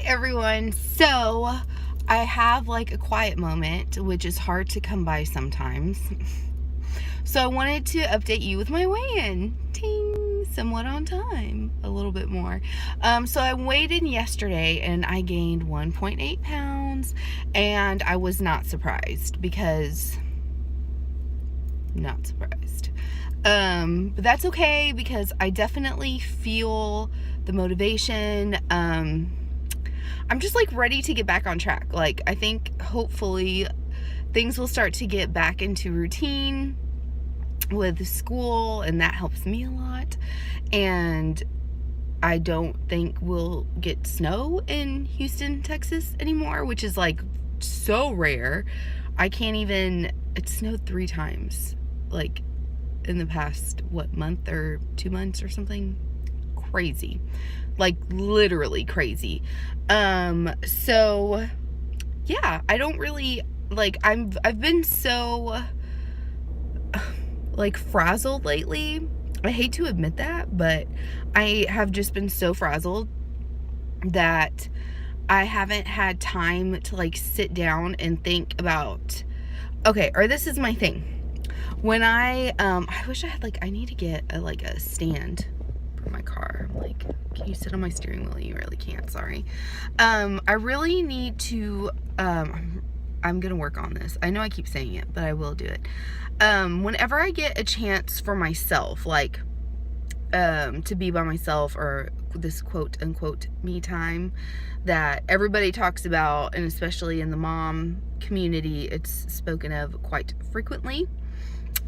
everyone. So I have like a quiet moment, which is hard to come by sometimes. So I wanted to update you with my weigh-in. Ting, somewhat on time, a little bit more. So I weighed in yesterday and I gained 1.8 pounds, and I was not surprised because not surprised. But that's okay because I definitely feel the motivation. I'm just like ready to get back on track. Like, I think hopefully things will start to get back into routine with school, and that helps me a lot. And I don't think we'll get snow in Houston, Texas anymore, which is like so rare. I can't even, it snowed 3 times, like in the past, month or 2 months or something. Crazy. Like literally crazy. So yeah, I don't really like, I've been so like frazzled lately. I hate to admit that, but I have just been so frazzled that I haven't had time to like sit down and think about, okay, or this is my thing. When I wish I had like, I need to get a stand for my car. I'm like, can you sit on my steering wheel? You really can't, sorry. I really need to, I'm gonna work on this. I know I keep saying it, but I will do it. Whenever I get a chance for myself, like, to be by myself, or this quote unquote me time that everybody talks about, and especially in the mom community, it's spoken of quite frequently.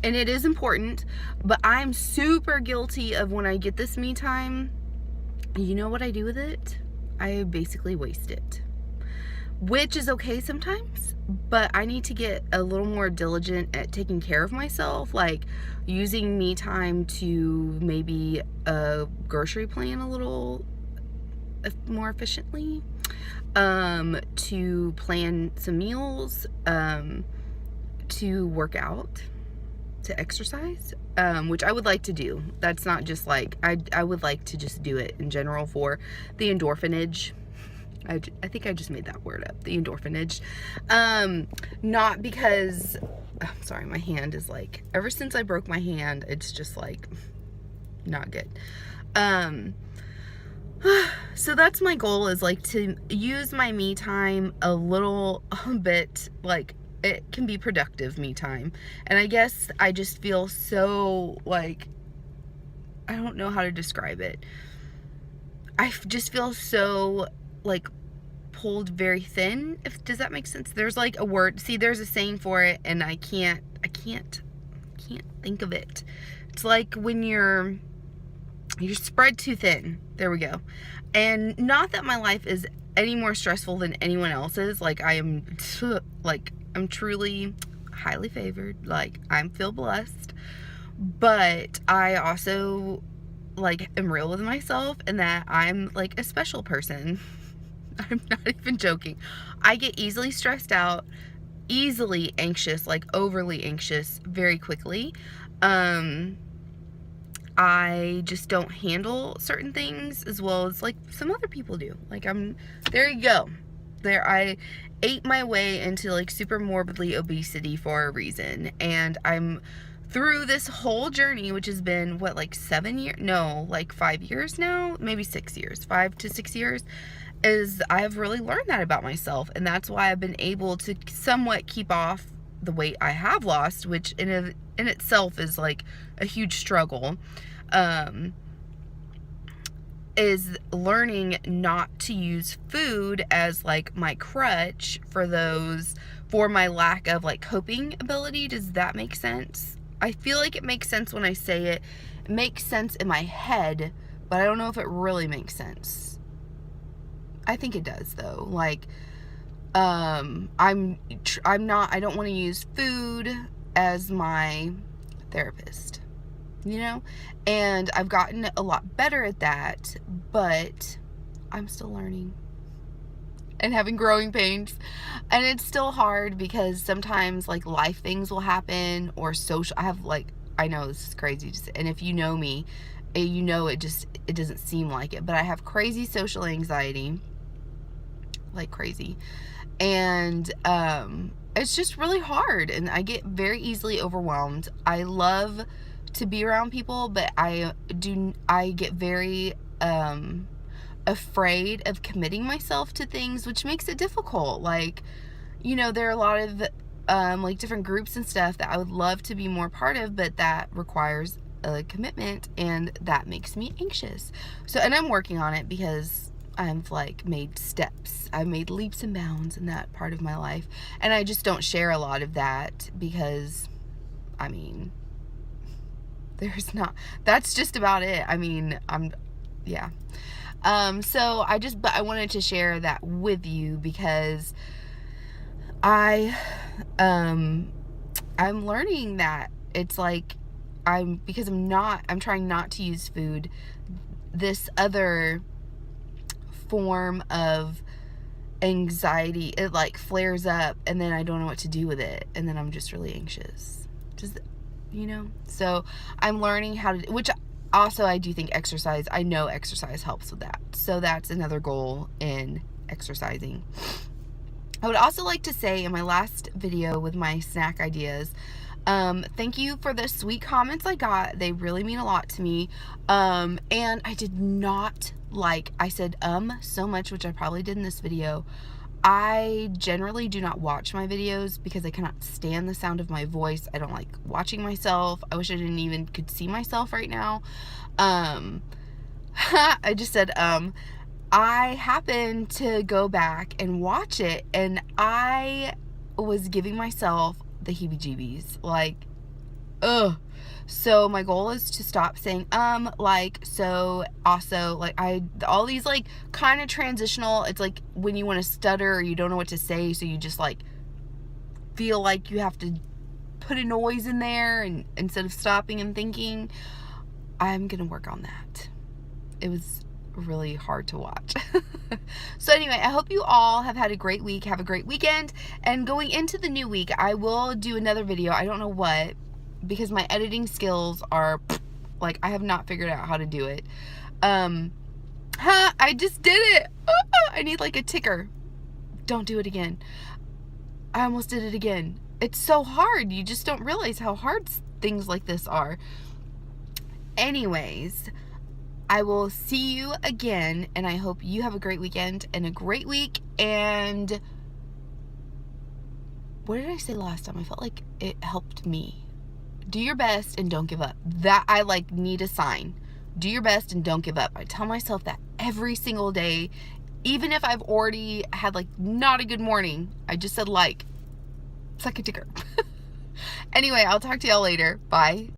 And it is important, but I'm super guilty of when I get this me time. You know what I do with it? I basically waste it, which is okay sometimes, but I need to get a little more diligent at taking care of myself, like using me time to maybe grocery plan a little more efficiently, to plan some meals, to work out, to exercise, which I would like to do. That's not just like, I would like to just do it in general for the endorphinage. I think I just made that word up, the endorphinage. Not because, I'm sorry, my hand is like, ever since I broke my hand, it's just like not good. So that's my goal, is like to use my me time a little bit, like it can be productive me time. And I guess I just feel so like, I don't know how to describe it. I just feel so like pulled very thin, does that make sense? There's like a word, see, there's a saying for it, and I can't think of it. It's like when you're spread too thin. There we go. And not that my life is any more stressful than anyone else's. Like, I'm truly highly favored. Like, I feel blessed, but I also like am real with myself, and that I'm like a special person. I'm not even joking. I get easily stressed out, easily anxious, like overly anxious very quickly. I just don't handle certain things as well as like some other people do. Like, there you go. I ate my way into like super morbidly obesity for a reason. And I'm through this whole journey, which has been what, like 7 years? No, like 5 years now, maybe 6 years, 5 to 6 years. Is I've really learned that about myself, and that's why I've been able to somewhat keep off the weight I have lost, which in itself is like a huge struggle. Is learning not to use food as like my crutch for my lack of like coping ability. Does that make sense? I feel like it makes sense when I say it. It makes sense in my head, but I don't know if it really makes sense. I think it does though. Like, I don't want to use food as my therapist, you know? And I've gotten a lot better at that, but I'm still learning and having growing pains. And it's still hard because sometimes like life things will happen, or I know this is crazy, and if you know me, you know it doesn't seem like it, but I have crazy social anxiety. like crazy. And it's just really hard, and I get very easily overwhelmed. I love to be around people, but I get very afraid of committing myself to things, which makes it difficult. Like, you know, there are a lot of like different groups and stuff that I would love to be more part of, but that requires a commitment, and that makes me anxious. So, and I'm working on it because I've like made steps. I've made leaps and bounds in that part of my life, and I just don't share a lot of that because, I mean, that's just about it. I mean, yeah. So but I wanted to share that with you because I'm learning that it's like, I'm trying not to use food, this other form of anxiety, it like flares up, and then I don't know what to do with it, and then I'm just really anxious. Just, you know? So I'm learning how to, which also I do think exercise, I know exercise helps with that. So that's another goal in exercising. I would also like to say in my last video with my snack ideas, thank you for the sweet comments I got. They really mean a lot to me. And I did not I said so much, which I probably did in this video. I generally do not watch my videos because I cannot stand the sound of my voice. I don't like watching myself. I wish I didn't even could see myself right now. I just said, I happened to go back and watch it, and I was giving myself the heebie-jeebies. Like, ugh. So my goal is to stop saying, like, so, also, like, all these, like, kind of transitional, it's like when you want to stutter or you don't know what to say, so you just, like, feel like you have to put a noise in there and instead of stopping and thinking. I'm gonna work on that. It was really hard to watch. So anyway, I hope you all have had a great week, have a great weekend, and going into the new week, I will do another video. I don't know what, because my editing skills are, like, I have not figured out how to do it. I just did it. I need like a ticker. Don't do it again. I almost did it again. It's so hard. You just don't realize how hard things like this are. Anyways, I will see you again, and I hope you have a great weekend and a great week. And what did I say last time? I felt like it helped me. Do your best and don't give up. That I like need a sign. Do your best and don't give up. I tell myself that every single day, even if I've already had like not a good morning. I just said like, suck a ticker. Anyway, I'll talk to y'all later. Bye.